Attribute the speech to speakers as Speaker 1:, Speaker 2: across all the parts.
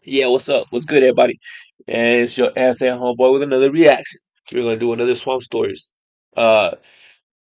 Speaker 1: Yeah, what's up? What's good, everybody? And it's your ass at homeboy with another reaction. We're gonna do another Swamp Stories. Uh,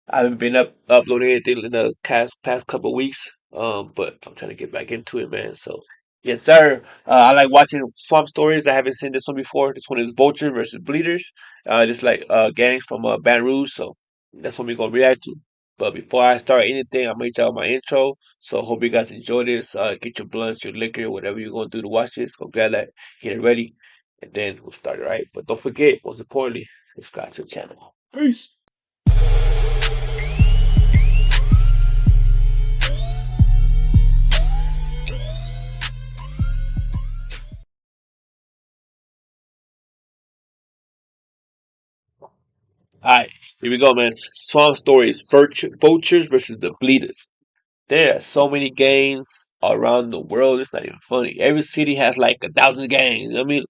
Speaker 1: I haven't been uploading anything in the past couple weeks. But I'm trying to get back into it, man. So, yes, sir. I like watching Swamp Stories. I haven't seen this one before. This one is Vulture versus Bleeders. Just like gangs from Baton Rouge. So that's what we're gonna react to. But before I start anything, I'm gonna y'all my intro. So hope you guys enjoy this. Get your blunts, your liquor, whatever you're gonna do to watch this. Go grab that, get it ready, and then we'll start it, right? But don't forget, most importantly, subscribe to the channel. Peace. Alright, here we go, man. Song stories, Vultures versus the Bleedas. There are so many gangs around the world, it's not even funny. Every city has like 1,000 gangs. I mean,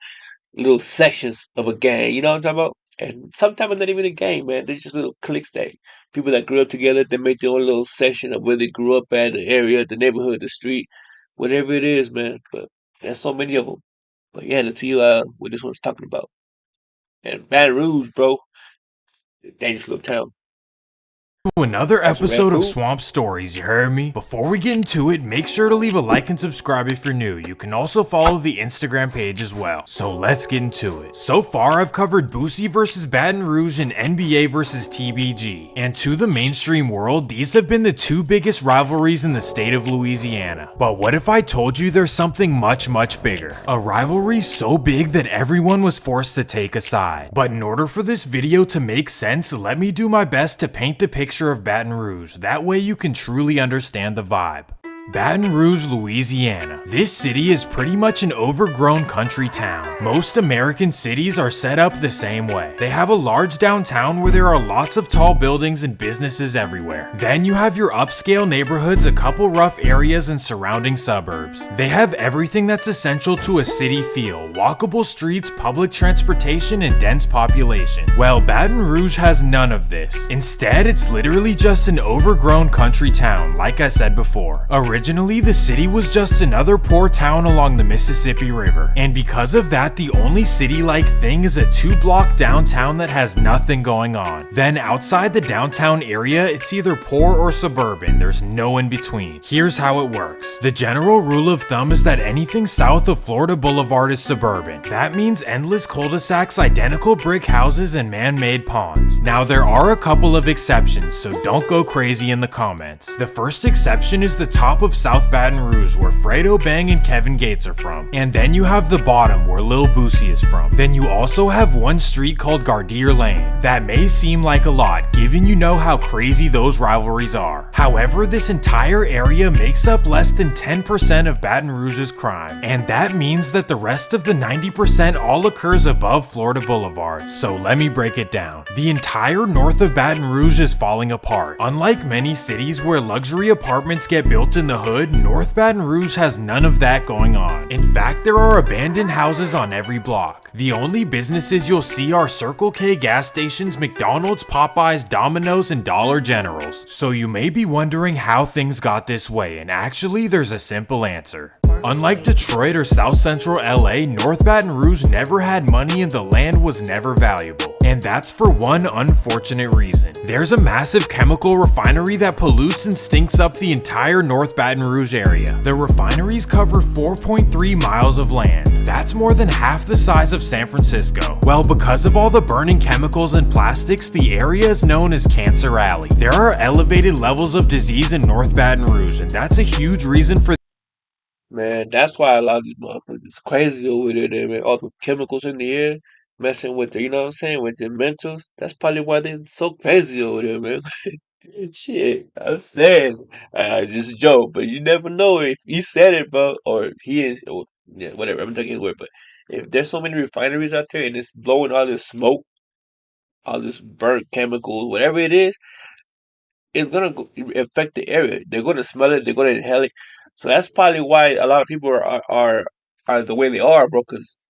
Speaker 1: little sections of a gang, you know what I'm talking about? And sometimes it's not even a gang, man. They're just little cliques that people that grew up together, they make their own little section of where they grew up at, the area, the neighborhood, the street, whatever it is, man. But there's so many of them. But yeah, let's see what this one's talking about. And Baton Rouge, bro, dangerous little town.
Speaker 2: To another
Speaker 1: Also Red
Speaker 2: episode of
Speaker 1: Food.
Speaker 2: Swamp Stories, you heard me? Before we get into it, make sure to leave a like and subscribe if you're new. You can also follow the Instagram page as well. So let's get into it. So far, I've covered Boosie versus Baton Rouge and NBA versus TBG. And to the mainstream world, these have been the two biggest rivalries in the state of Louisiana. But what if I told you there's something much bigger? A rivalry so big that everyone was forced to take a side. But in order for this video to make sense, let me do my best to paint the picture of Baton Rouge. That way you can truly understand the vibe. Baton Rouge, Louisiana. This city is pretty much an overgrown country town. Most American cities are set up the same way. They have a large downtown where there are lots of tall buildings and businesses everywhere. Then you have your upscale neighborhoods, a couple rough areas, and surrounding suburbs. They have everything that's essential to a city feel: walkable streets, public transportation, and dense population. Well, Baton Rouge has none of this. Instead, it's literally just an overgrown country town, like I said before. Originally, the city was just another poor town along the Mississippi River, and because of that, the only city-like thing is a 2-block downtown that has nothing going on. Then outside the downtown area, it's either poor or suburban, there's no in between. Here's how it works. The general rule of thumb is that anything south of Florida Boulevard is suburban. That means endless cul-de-sacs, identical brick houses, and man-made ponds. Now, there are a couple of exceptions, so don't go crazy in the comments. The first exception is the top of South Baton Rouge, where Fredo Bang and Kevin Gates are from. And then you have the bottom, where Lil Boosie is from. Then you also have one street called Gardere Lane. That may seem like a lot, given you know how crazy those rivalries are. However, this entire area makes up less than 10% of Baton Rouge's crime. And that means that the rest of the 90% all occurs above Florida Boulevard. So let me break it down. The entire north of Baton Rouge is falling apart. Unlike many cities where luxury apartments get built in the hood, North Baton Rouge has none of that going on. In fact, there are abandoned houses on every block. The only businesses you'll see are Circle K gas stations, McDonald's, Popeyes, Domino's, and Dollar Generals. So you may be wondering how things got this way, and actually there's a simple answer. Unlike Detroit or South Central LA, North Baton Rouge never had money and the land was never valuable. And that's for one unfortunate reason. There's a massive chemical refinery that pollutes and stinks up the entire North Baton Rouge area. The refineries cover 4.3 miles of land. That's more than half the size of San Francisco. Well, because of all the burning chemicals and plastics, the area is known as Cancer Alley. There are elevated levels of disease in North Baton Rouge, and that's a huge reason for
Speaker 1: Man, that's why a lot of these motherfuckers is crazy over there, man. All the chemicals in the air messing with the, you know what I'm saying, with their mentals. That's probably why they're so crazy over there, man. Shit, I'm saying, just a joke, but you never know if he said it, bro, or he is, or, yeah, whatever. I'm taking his word, but if there's so many refineries out there and it's blowing all this smoke, all this burnt chemicals, whatever it is, it's gonna affect the area. They're gonna smell it. They're gonna inhale it. So that's probably why a lot of people are the way they are, bro. Because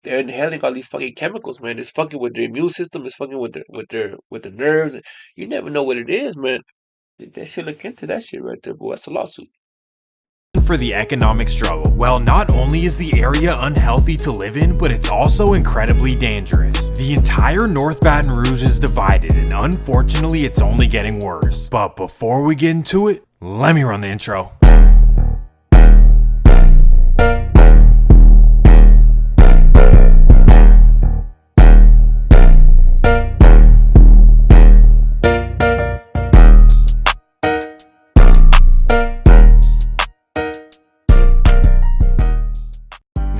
Speaker 1: they're inhaling all these fucking chemicals, man. It's fucking with their immune system. It's fucking with the nerves. You never know what it is, man. They should look into that shit right there, boy. That's a lawsuit.
Speaker 2: for the economic struggle. Well, not only is the area unhealthy to live in, but it's also incredibly dangerous. The entire North Baton Rouge is divided, and unfortunately it's only getting worse. But before we get into it, let me run the intro.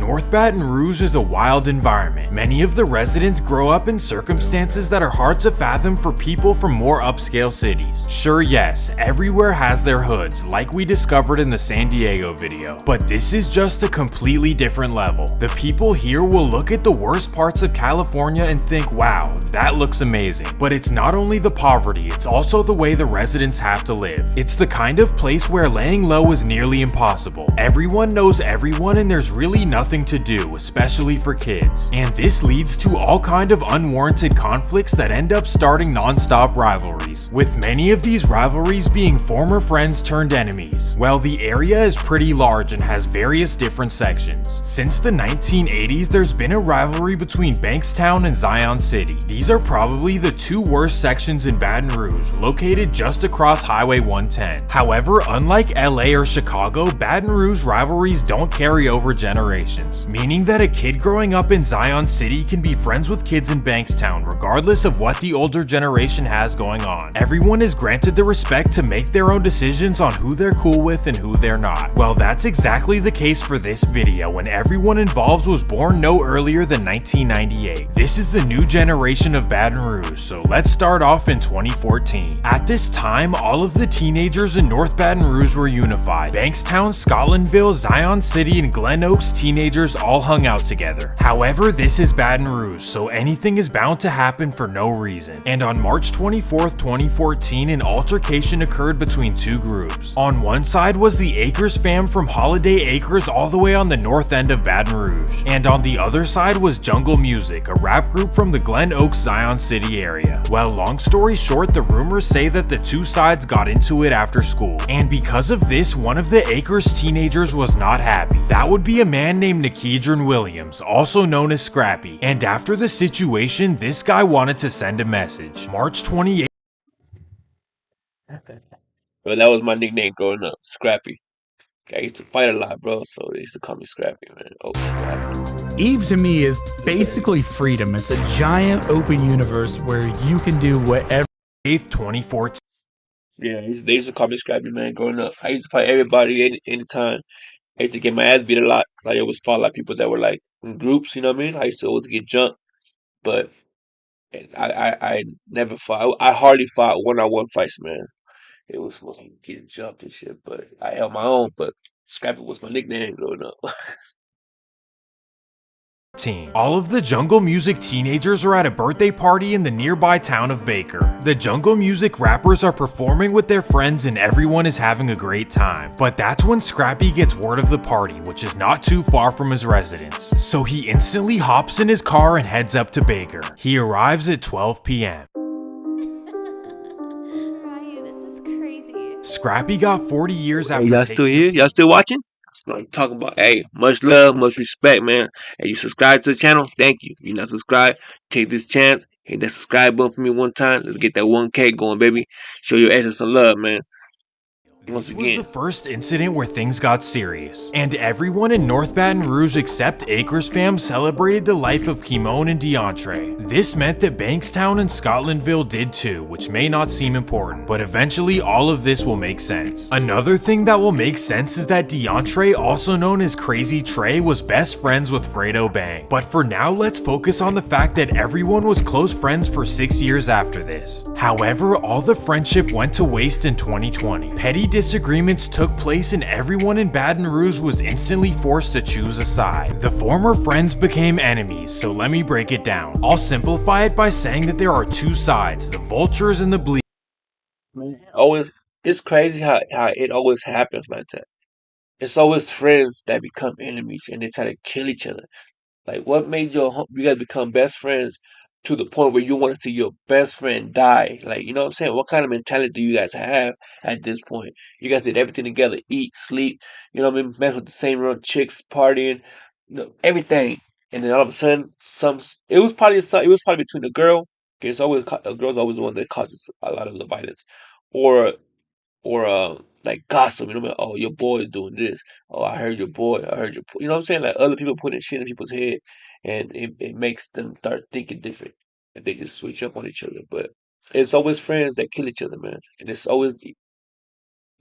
Speaker 2: North Baton Rouge is a wild environment. Many of the residents grow up in circumstances that are hard to fathom for people from more upscale cities. Sure, yes, everywhere has their hoods, like we discovered in the San Diego video. But this is just a completely different level. The people here will look at the worst parts of California and think, wow, that looks amazing. But it's not only the poverty, it's also the way the residents have to live. It's the kind of place where laying low is nearly impossible. Everyone knows everyone and there's really nothing to do, especially for kids. And this leads to all kind of unwarranted conflicts that end up starting non-stop rivalries, with many of these rivalries being former friends turned enemies. Well, the area is pretty large and has various different sections. Since the 1980s, there's been a rivalry between Bankstown and Zion City. These are probably the two worst sections in Baton Rouge, located just across Highway 110. However, unlike LA or Chicago, Baton Rouge rivalries don't carry over generations, meaning that a kid growing up in Zion City can be friends with kids in Bankstown regardless of what the older generation has going on. Everyone is granted the respect to make their own decisions on who they're cool with and who they're not. Well, that's exactly the case for this video, and everyone involved was born no earlier than 1998. This is the new generation of Baton Rouge, so let's start off in 2014. At this time, all of the teenagers in North Baton Rouge were unified. Bankstown, Scotlandville, Zion City, and Glen Oaks teenagers all hung out together. However, this is Baton Rouge, so anything is bound to happen for no reason. And on March 24th, 2014, an altercation occurred between two groups. On one side was the Acres fam from Holiday Acres all the way on the north end of Baton Rouge. And on the other side was Jungle Music, a rap group from the Glen Oaks, Zion City area. Well, long story short, the rumors say that the two sides got into it after school. And because of this, one of the Acres teenagers was not happy. That would be a man named Nikedron Williams, also known as Scrappy. And after the situation, this guy wanted to send a message. March 28th.
Speaker 1: Bro, that was my nickname growing up, Scrappy. I used to fight a lot, bro, so they used to call me Scrappy, man. Oh, Scrappy.
Speaker 3: Eve to me is basically freedom. It's a giant open universe where you can do whatever.
Speaker 2: 2014.
Speaker 1: Yeah, they used to call me Scrappy, man, growing up. I used to fight everybody anytime. I used to get my ass beat a lot because I always fought like people that were like in groups, you know what I mean? I used to always get jumped, but I never fought. I hardly fought one-on-one fights, man. It was supposed to get jumped and shit, but I held my own. But Scrappy was my nickname growing up.
Speaker 2: All of the Jungle Music teenagers are at a birthday party in the nearby town of Baker. The Jungle Music rappers are performing with their friends and everyone is having a great time. But that's when Scrappy gets word of the party, which is not too far from his residence. So he instantly hops in his car and heads up to Baker. He arrives at 12 p.m.
Speaker 4: Ryu, this is crazy.
Speaker 2: Scrappy got 40 years
Speaker 1: Hey,
Speaker 2: after
Speaker 1: y'all
Speaker 2: taking
Speaker 1: still here? Y'all still watching? That's what I'm talking about. Hey, much love, much respect, man. Hey, you subscribe to the channel? Thank you. If you're not subscribed, take this chance. Hit that subscribe button for me one time. Let's get that 1K going, baby. Show your asses some love, man. Once
Speaker 2: This was
Speaker 1: again.
Speaker 2: the first incident where things got serious, and everyone in North Baton Rouge except Acres fam celebrated the life of Kimon and DeAndre. This meant that Bankstown and Scotlandville did too, which may not seem important, but eventually all of this will make sense. Another thing that will make sense is that DeAndre, also known as Crazy Trey, was best friends with Fredo Bang. But for now, let's focus on the fact that everyone was close friends for 6 years after this. However, all the friendship went to waste in 2020. Petty disagreements took place and everyone in Baton Rouge was instantly forced to choose a side. The former friends became enemies, so let me break it down. I'll simplify it by saying that there are two sides, the Vultures and the Bleedas.
Speaker 1: Man, it's crazy how it always happens like that. It's always friends that become enemies and they try to kill each other. Like, what made you guys become best friends, to the point where you want to see your best friend die. Like, you know what I'm saying? What kind of mentality do you guys have at this point? You guys did everything together, eat, sleep, you know what I mean? Mess with the same room, chicks, partying, everything. And then all of a sudden, it was probably between the girl. 'Cause it's always the girl's always the one that causes a lot of the violence, or like gossip. You know, like, oh, your boy is doing this. Oh, I heard your boy. I heard your. You know what I'm saying? Like other people putting shit in people's head, and it makes them start thinking different, and they just switch up on each other. But it's always friends that kill each other, man, and it's always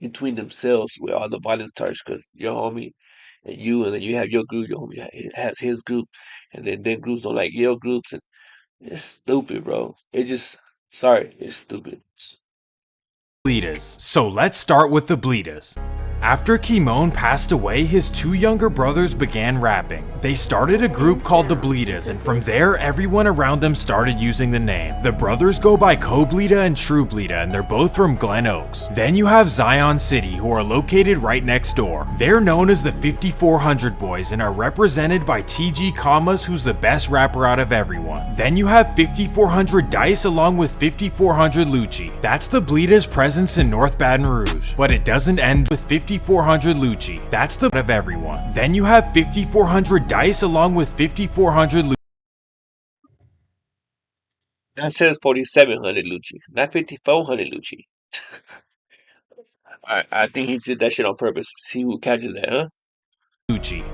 Speaker 1: between themselves where all the violence starts because your homie and then you have your group, your homie has his group, and then them groups don't like your groups, and it's stupid, bro. It just sorry, it's stupid.
Speaker 2: Bleedas. So let's start with the Bleedas. After Kimon passed away, his two younger brothers began rapping. They started a group called the Bleedas, and from there, everyone around them started using the name. The brothers go by Co-Bleeda and True Bleeda, and they're both from Glen Oaks. Then you have Zion City, who are located right next door. They're known as the 5400 Boys and are represented by TG Commas, who's the best rapper out of everyone. Then you have 5400 Dice along with 5400 Lucci. That's the Bleedas' presence in North Baton Rouge, but it doesn't end with 5400 Lucci. That's the of everyone. Then you have 5400 Dice along with 5400 Lucci.
Speaker 1: That says 4700 Lucci, not 5400 Lucci. I think he did that shit on purpose. See who catches that, huh?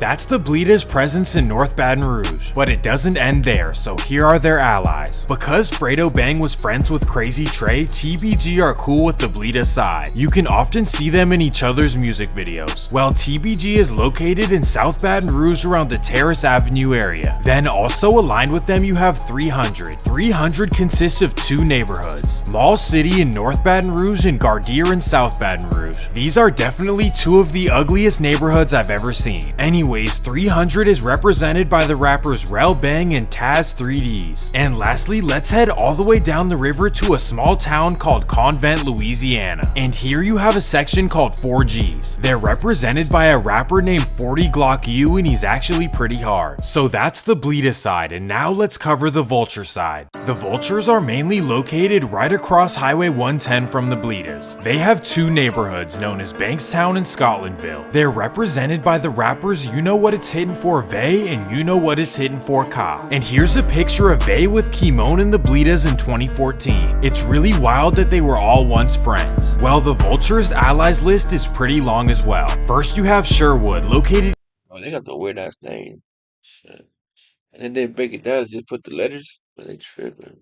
Speaker 2: That's the Bleedas' presence in North Baton Rouge, but it doesn't end there, so here are their allies. Because Fredo Bang was friends with Crazy Trey, TBG are cool with the Bleedas side. You can often see them in each other's music videos. Well, TBG is located in South Baton Rouge around the Terrace Avenue area. Then also aligned with them you have 300. 300 consists of two neighborhoods, Mall City in North Baton Rouge and Gardier in South Baton Rouge. These are definitely two of the ugliest neighborhoods I've ever seen. Anyways, 300 is represented by the rappers Rel Bang and Taz 3Ds. And lastly, let's head all the way down the river to a small town called Convent, Louisiana. And here you have a section called 4Gs. They're represented by a rapper named 40 Glock U, and he's actually pretty hard. So that's the Bleedas side, and now let's cover the Vulture side. The Vultures are mainly located right across Highway 110 from the Bleedas. They have two neighborhoods known as Bankstown and Scotlandville. They're represented by the rappers You Know What It's Hitting For Vay and You Know What It's Hitting For Ka. And here's a picture of Vay with Kimon and the Bleedas in 2014. It's really wild that they were all once friends. Well, the Vultures allies list is pretty long as well. First you have Sherwood, located
Speaker 1: Oh, they got the weird ass name. Shit. And then they break it down and just put the letters, but they tripping.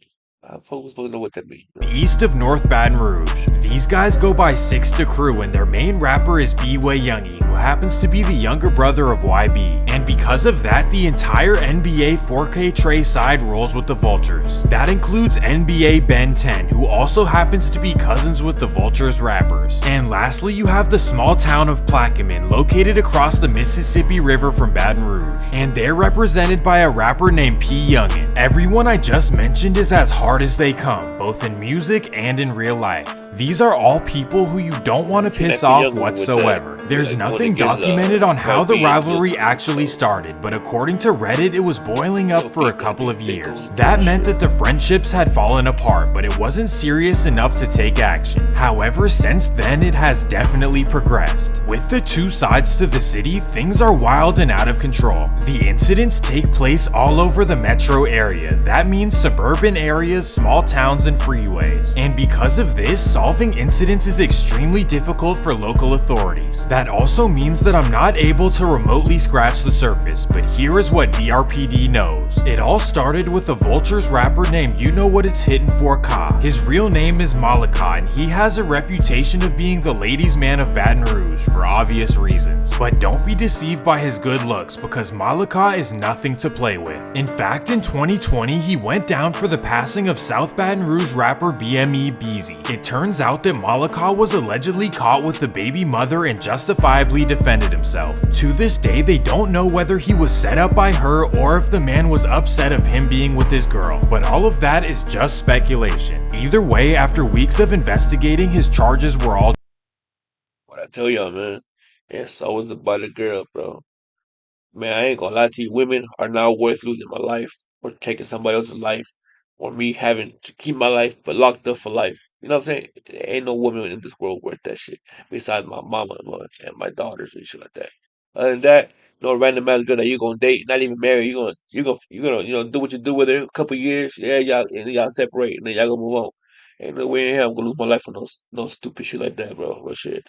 Speaker 1: Folks supposed to know what that means.
Speaker 2: east of North Baton Rouge. These guys go by Six to Crew, and their main rapper is B-Way Youngie, who happens to be the younger brother of YB. And because of that, the entire NBA 4K Trey side rolls with the Vultures. That includes NBA Ben 10, who also happens to be cousins with the Vultures rappers. And lastly, you have the small town of Plaquemine, located across the Mississippi River from Baton Rouge. And they're represented by a rapper named P. Youngin. Everyone I just mentioned is as hard as they come, both in music and in real life. These are all people who you don't want to piss off whatsoever. There's nothing documented on how the rivalry actually started, but according to Reddit, it was boiling up for a couple of years. That meant that the friendships had fallen apart, but it wasn't serious enough to take action. However, since then, it has definitely progressed. With the two sides to the city, things are wild and out of control. The incidents take place all over the metro area. That means suburban areas, small towns, and freeways. And because of this, solving incidents is extremely difficult for local authorities. That also means that I'm not able to remotely scratch the surface, but here is what BRPD knows. It all started with a Vultures rapper named You Know What It's Hitting For Ka. His real name is Malika, and he has a reputation of being the ladies' man of Baton Rouge for obvious reasons. But don't be deceived by his good looks, because Malika is nothing to play with. In fact, in 2020, he went down for the passing of South Baton Rouge rapper BME Beezy. It turns out that Malika was allegedly caught with the baby mother and justifiably defended himself. To this day, they don't know whether he was set up by her or if the man was upset of him being with his girl, but all of that is just speculation. Either way, after weeks of investigating, his charges were all
Speaker 1: What I tell y'all, man, it's always about a girl, bro. Man, I ain't gonna lie to you. Women are not worth losing my life or taking somebody else's life or me having to keep my life but locked up for life. You know what I'm saying? There ain't no woman in this world worth that shit besides my mama and my daughters and shit like that. Other than that, no random ass girl that you gonna date, not even marry. You gonna do what you do with her a couple years. Yeah, y'all separate and then y'all gonna move on. Ain't no way in hell I'm gonna lose my life for no stupid shit like that, bro. Real shit.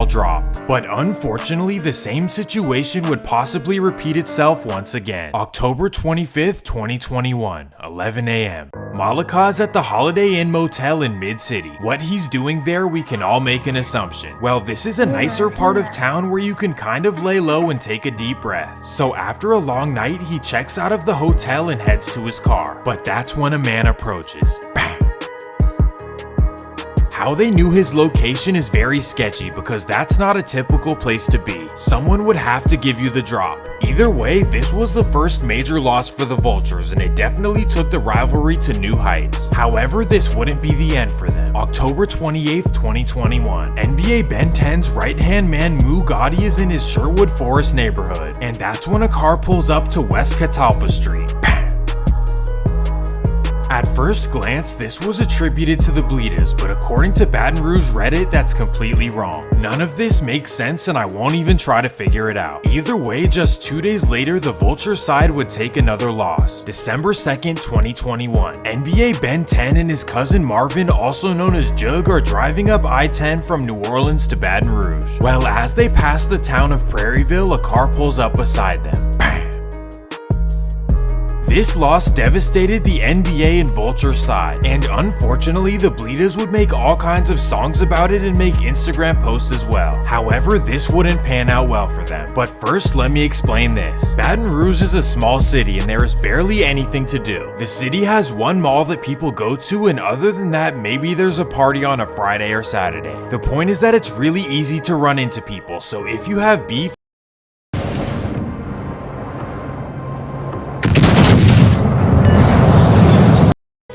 Speaker 2: Dropped. But unfortunately, the same situation would possibly repeat itself once again. October 25th, 2021, 11 a.m. Malaka's at the Holiday Inn Motel in Mid-City. What he's doing there, we can all make an assumption. Well, this is a nicer part of town where you can kind of lay low and take a deep breath. So after a long night, he checks out of the hotel and heads to his car. But that's when a man approaches. Bang! How they knew his location is very sketchy because that's not a typical place to be. Someone would have to give you the drop. Either way, this was the first major loss for the Vultures and it definitely took the rivalry to new heights. However, this wouldn't be the end for them. October 28th, 2021. NBA Ben 10's right-hand man Mu Gotti is in his Sherwood Forest neighborhood, and that's when a car pulls up to West Catalpa Street. At first glance, this was attributed to the Bleedas, but according to Baton Rouge Reddit, that's completely wrong. None of this makes sense and I won't even try to figure it out. Either way, just 2 days later, the Vulture side would take another loss. December 2nd, 2021. NBA Ben 10 and his cousin Marvin, also known as Jug, are driving up I-10 from New Orleans to Baton Rouge. Well, as they pass the town of Prairieville, a car pulls up beside them. Bam! This loss devastated the NBA and Vulture side, and unfortunately the Bleedas would make all kinds of songs about it and make Instagram posts as well. However, this wouldn't pan out well for them. But first, let me explain this. Baton Rouge is a small city and there is barely anything to do. The city has one mall that people go to, and other than that, maybe there's a party on a Friday or Saturday. The point is that it's really easy to run into people, so if you have beef,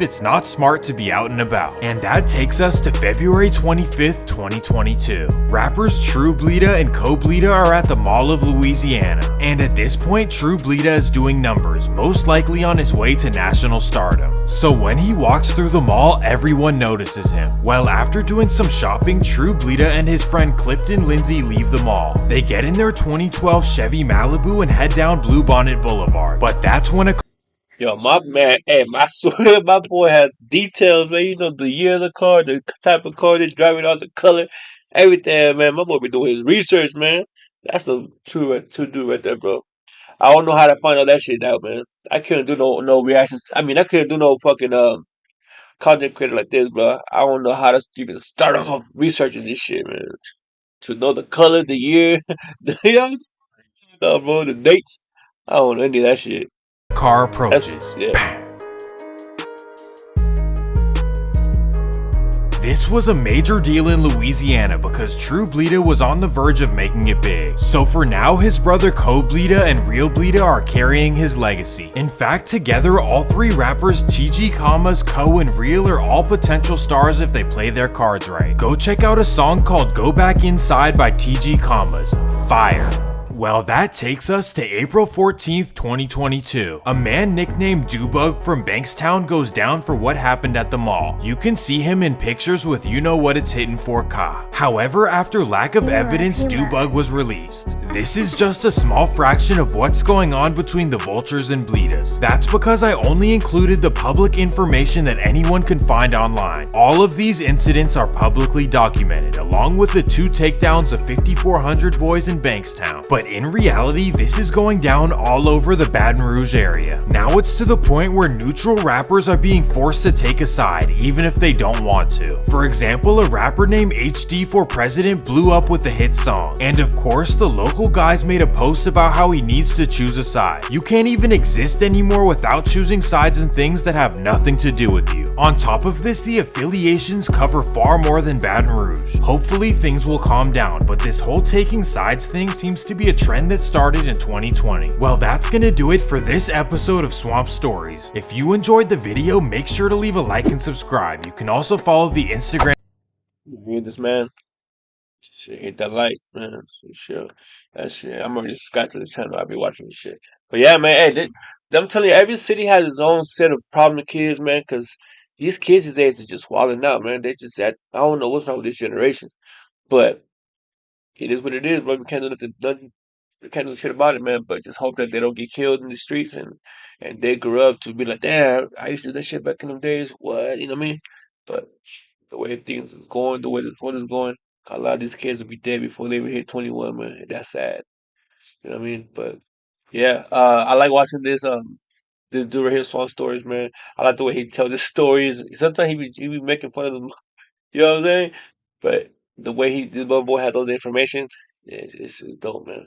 Speaker 2: it's not smart to be out and about. And that takes us to February 25th, 2022. Rappers True Bleeda and Co Bleeda are at the Mall of Louisiana. And at this point, True Bleeda is doing numbers, most likely on his way to national stardom. So when he walks through the mall, everyone notices him. Well, after doing some shopping, True Bleeda and his friend Clifton Lindsay leave the mall. They get in their 2012 Chevy Malibu and head down Bluebonnet Boulevard. But that's when a
Speaker 1: Yo, my man, hey, I swear my boy has details, man. You know, the year of the car, the type of car they're driving on, the color, everything, man. My boy be doing his research, man. That's a true dude right there, bro. I don't know how to find all that shit out, man. I couldn't do no reactions. I mean, I couldn't do no fucking content creator like this, bro. I don't know how to even start off researching this shit, man. To know the color, the year, the you know what I'm saying? No, bro, the dates. I don't know any of that shit.
Speaker 2: car
Speaker 1: That's
Speaker 2: approaches.
Speaker 1: yeah.
Speaker 2: This was a major deal in Louisiana because True Bleeda was on the verge of making it big. So for now, his brother Co Bleeda and Real Bleeda are carrying his legacy. In fact, together, all three rappers TG Commas, Co, and Real are all potential stars if they play their cards right. Go check out a song called Go Back Inside by TG Commas. Fire. Well, that takes us to April 14th, 2022. A man nicknamed Dubug from Bankstown goes down for what happened at the mall. You can see him in pictures with You Know What It's Hittin' For Ka. However, after lack of evidence, Dubug was released. This is just a small fraction of what's going on between the Vultures and Bleedas. That's because I only included the public information that anyone can find online. All of these incidents are publicly documented, along with the 2 takedowns of 5400 boys in Bankstown. But in reality, this is going down all over the Baton Rouge area. Now it's to the point where neutral rappers are being forced to take a side, even if they don't want to. For example, a rapper named HD for President blew up with the hit song. And of course, the local guys made a post about how he needs to choose a side. You can't even exist anymore without choosing sides in things that have nothing to do with you. On top of this, the affiliations cover far more than Baton Rouge. Hopefully things will calm down, but this whole taking sides thing seems to be a trend that started in 2020. Well, that's gonna do it for this episode of Swamp Stories. If you enjoyed the video, make sure to leave a like and subscribe. You can also follow the Instagram.
Speaker 1: You hear this, man? Shit, hit that like, man. Shit. That shit. I'm already subscribed to this channel. I'll be watching this shit. But yeah, man, hey, I'm telling you, every city has its own set of problem kids, man. Because these kids these days are just wilding out, man. They just I don't know what's wrong with this generation, but it is what it is, bro. We can't do nothing. We can't do shit about it, man. But just hope that they don't get killed in the streets and they grow up to be like, damn, I used to do that shit back in them days. What, you know what I mean? But the way things is going, the way this world is going, a lot of these kids will be dead before they even hit 21, man. And that's sad. You know what I mean? But yeah, I like watching this dude right here, Song Stories, man. I like the way he tells his stories. Sometimes he be making fun of them. You know what I'm saying? But the way this little boy had those information, it's dope, man.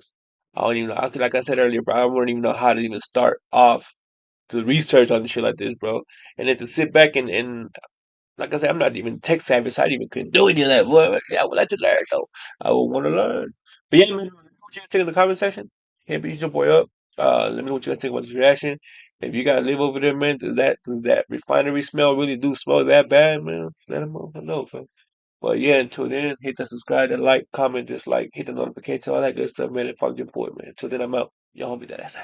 Speaker 1: I don't even know. Like I said earlier, bro, I wouldn't even know how to even start off to research on the shit like this, bro. And then to sit back and like I said, I'm not even tech savvy, so I didn't even couldn't do any of that. Boy, yeah, I would like to learn, though. I would want to learn. But yeah, man, what you guys think in the comment section? Hey, beat your boy up. Let me know what you guys think about this reaction. If you gotta live over there, man, does that refinery smell really do smell that bad, man? Let them know, fam. But yeah, until then, hit that subscribe, that like, comment, dislike, hit the notification, all that good stuff, man. And fuck your boy, man. Until then, I'm out. Y'all be that. That's all.